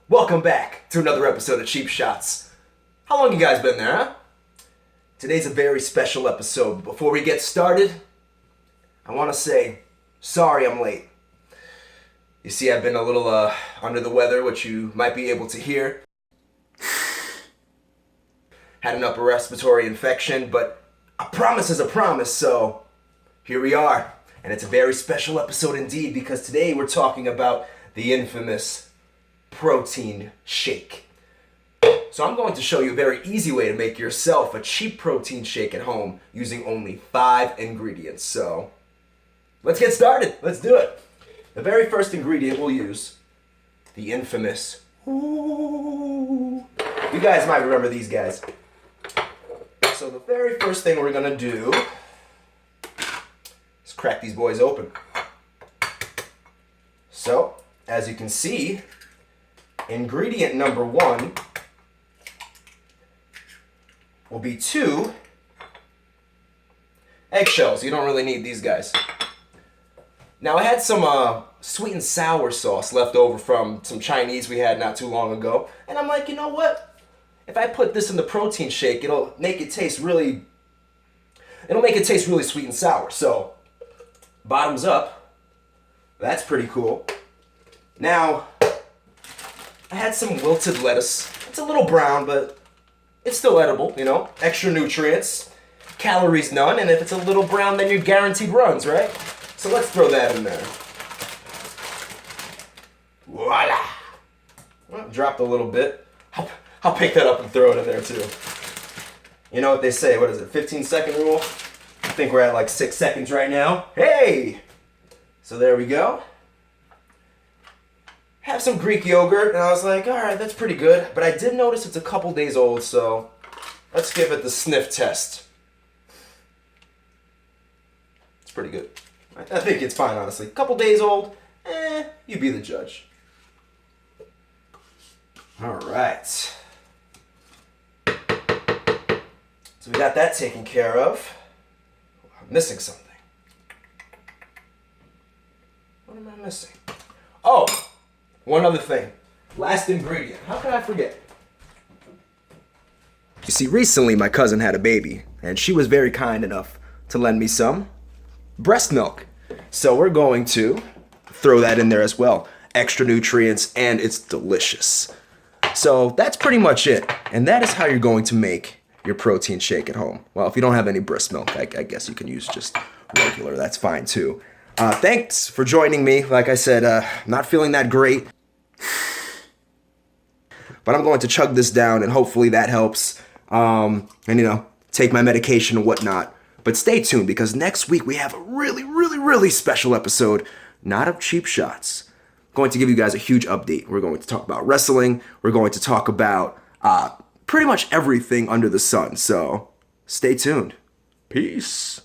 Welcome back to another episode of Cheap Shots. How long you guys been there, huh? Today's a very special episode. Before we get started, I want to say sorry I'm late. You see, I've been a little under the weather, which you might be able to hear. Had an upper respiratory infection, but a promise is a promise, so here we are. And it's a very special episode indeed, because today we're talking about the infamous protein shake. So I'm going to show you a very easy way to make yourself a cheap protein shake at home using only 5 ingredients. So let's get started. Let's do it. The very first ingredient we'll use, the infamous, you guys might remember these guys. So the very first thing we're gonna do is crack these boys open. So, as you can see, ingredient number 1 will be 2 eggshells. You don't really need these guys. Now I had some sweet and sour sauce left over from some Chinese we had not too long ago, and I'm like, you know what? If I put this in the protein shake, it'll make it taste really sweet and sour. So, bottoms up. That's pretty cool. Now, I had some wilted lettuce. It's a little brown, but it's still edible, you know? Extra nutrients, calories none, and if it's a little brown, then you're guaranteed runs, right? So let's throw that in there. Voila! Well, dropped a little bit. I'll pick that up and throw it in there too. You know what they say, what is it, 15-second rule? I think we're at like 6 seconds right now. Hey! So there we go. Have some Greek yogurt, and I was like, alright, that's pretty good. But I did notice it's a couple days old, so let's give it the sniff test. It's pretty good. I think it's fine, honestly. Couple days old, you be the judge. Alright. So we got that taken care of. I'm missing something. What am I missing? Oh, one other thing. Last ingredient. How can I forget? You see, recently my cousin had a baby, and she was very kind enough to lend me some breast milk. So we're going to throw that in there as well. Extra nutrients, and it's delicious. So that's pretty much it. And that is how you're going to make your protein shake at home. Well, if you don't have any breast milk, I guess you can use just regular. That's fine too. Thanks for joining me. Like I said, not feeling that great. But I'm going to chug this down, and hopefully that helps. And, you know, take my medication and whatnot. But stay tuned, because next week we have a really special episode, not of Cheap Shots. I'm going to give you guys a huge update. We're going to talk about wrestling. We're going to talk about pretty much everything under the sun. So stay tuned. Peace.